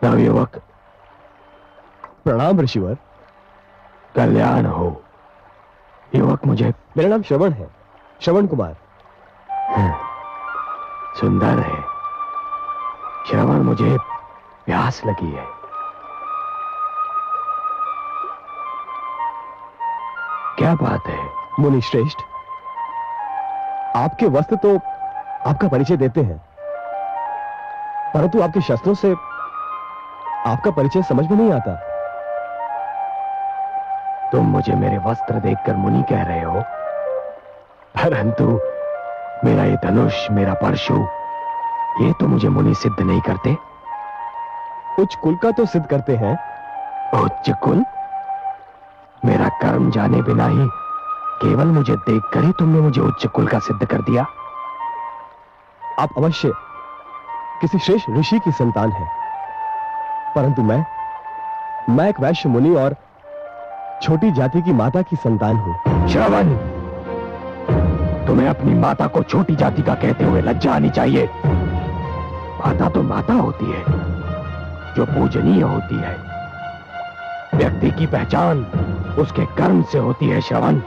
नवयुवक, प्रणाम ऋषिवर। कल्याण हो। युवक, मुझे मेरा नाम श्रवण है, श्रवण कुमार। सुंदर है श्रवण, मुझे प्यास लगी है। क्या बात है? मुनि श्रेष्ठ, आपके वस्त्र तो आपका परिचय देते हैं, परंतु आपके शस्त्रों से आपका परिचय समझ में नहीं आता। तुम मुझे मेरे वस्त्र देखकर मुनि कह रहे हो, परंतु मेरा ये धनुष, मेरा परशु, ये तो मुझे मुनि सिद्ध नहीं करते। उच्च कुल का तो सिद्ध करते हैं। उच्च कुल? मेरा कर्म जाने बिना ही केवल मुझे देखकर ही तुमने मुझे उच्च कुल का सिद्ध कर दिया। आप अवश्य किसी श्रेष्ठ ऋषि की संतान हैं, परंतु मैं एक वैश्य मुनि और छोटी जाति की माता की संतान हूं। श्रवण, तुम्हें अपनी माता को छोटी जाति का कहते हुए लज्जा आनी चाहिए। माता तो माता होती है, जो पूजनीय होती है। व्यक्ति की पहचान उसके कर्म से होती है श्रवण।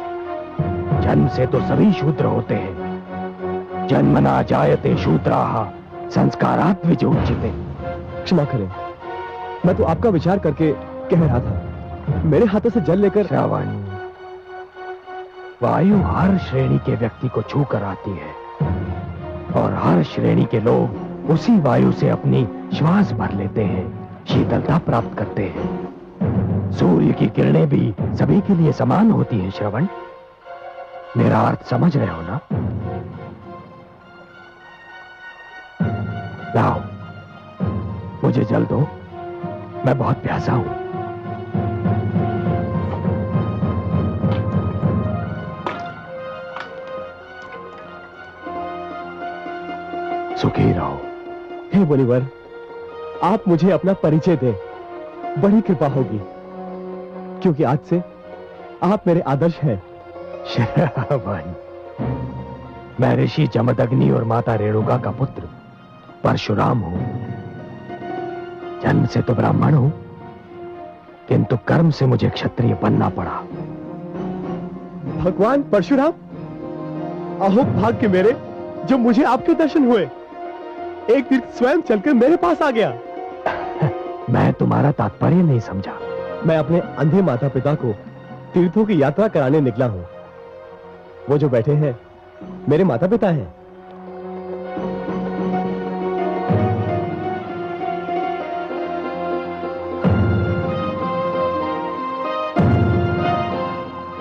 जन्म से तो सभी शूद्र होते हैं। जन्मना जायते शूद्राः संस्कारात् विजोच्यते। क्षमा करें, मैं तो आपका विचार करके कह रहा था। मेरे हाथों से जल लेकर। श्रवण, वायु हर श्रेणी के व्यक्ति को छू कर आती है, और हर श्रेणी के लोग उसी वायु से अपनी श्वास भर लेते हैं, शीतलता प्राप्त करते हैं। सूर्य की किरणें भी सभी के लिए समान होती हैं श्रवण। मेरा अर्थ समझ रहे हो ना? लाओ, मुझे जल दो, मैं बहुत प्यासा हूं। सुखी रहो। हे मुनिवर, आप मुझे अपना परिचय दें, बड़ी कृपा होगी, क्योंकि आज से आप मेरे आदर्श हैं। श्रवण, मैं ऋषि जमदग्नि और माता रेणुका का पुत्र परशुराम हूं। जन्म से तो ब्राह्मण हूं, किंतु कर्म से मुझे क्षत्रिय बनना पड़ा। भगवान परशुराम, अहो भाग्य मेरे, जो मुझे आपके दर्शन हुए। एक तीर्थ स्वयं चलकर मेरे पास आ गया। मैं तुम्हारा तात्पर्य नहीं समझा। मैं अपने अंधे माता पिता को तीर्थों की यात्रा कराने निकला हूं। वो जो बैठे हैं मेरे माता पिता हैं।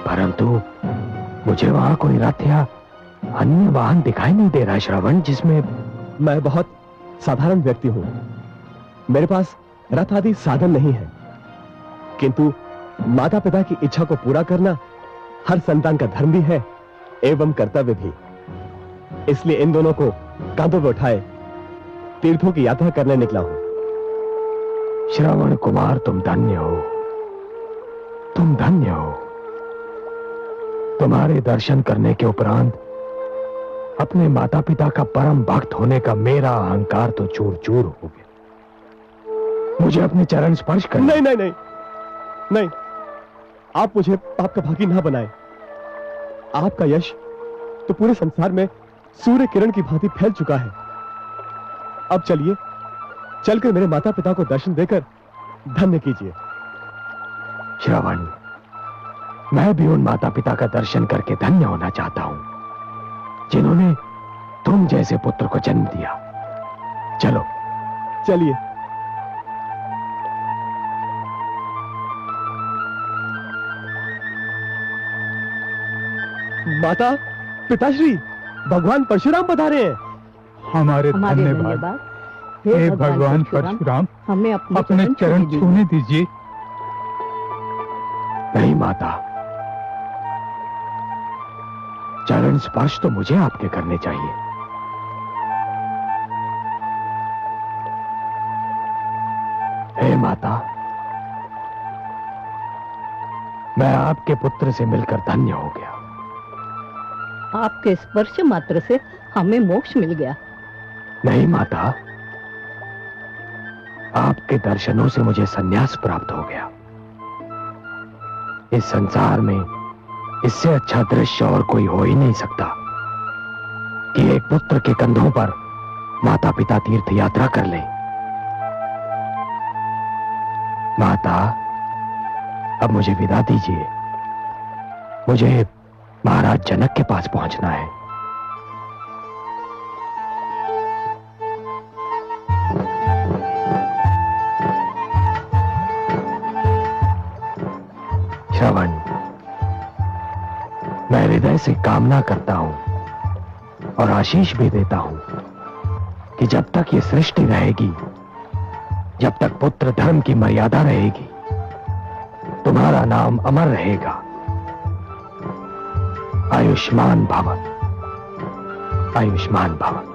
परंतु मुझे वहां कोई रथ या अन्य वाहन दिखाई नहीं दे रहा श्रवण, जिसमें मैं बहुत साधारण व्यक्ति हूं। मेरे पास रथ आदि साधन नहीं है, किंतु माता पिता की इच्छा को पूरा करना हर संतान का धर्म भी है एवं कर्तव्य भी। इसलिए इन दोनों को कांधों पर उठाए तीर्थों की यात्रा करने निकला हूं। श्रवण कुमार, तुम धन्य हो, तुम धन्य हो। तुम्हारे दर्शन करने के उपरांत अपने माता पिता का परम भक्त होने का मेरा अहंकार तो चूर चूर हो गया। मुझे अपने चरण स्पर्श कर। नहीं नहीं नहीं नहीं, आप मुझे पाप का भागी ना बनाए। आपका यश तो पूरे संसार में सूर्य किरण की भांति फैल चुका है। अब चलिए, चलकर मेरे माता पिता को दर्शन देकर धन्य कीजिए। श्रवण, मैं भी उन माता पिता का दर्शन करके धन्य होना चाहता हूं, जिन्होंने तुम जैसे पुत्र को जन्म दिया। चलो चलिए। माता पिताश्री, भगवान परशुराम पधारे हैं। हमारे धन्यवाद। हे भगवान परशुराम, हमें अपने चरण छूने दीजिए। नहीं माता, चरण स्पर्श तो मुझे आपके करने चाहिए। हे माता, मैं आपके पुत्र से मिलकर धन्य हो गया। आपके स्पर्श मात्र से हमें मोक्ष मिल गया। नहीं माता, आपके दर्शनों से मुझे संन्यास प्राप्त हो गया। इस संसार में इससे अच्छा दृश्य और कोई हो ही नहीं सकता कि एक पुत्र के कंधों पर माता पिता तीर्थ यात्रा कर ले। माता, अब मुझे विदा दीजिए। मुझे महाराज जनक के पास पहुंचना है। श्रवण, मैं हृदय से कामना करता हूं और आशीष भी देता हूं कि जब तक ये सृष्टि रहेगी, जब तक पुत्र धर्म की मर्यादा रहेगी, तुम्हारा नाम अमर रहेगा। आयुष्मान भव, आयुष्मान भव।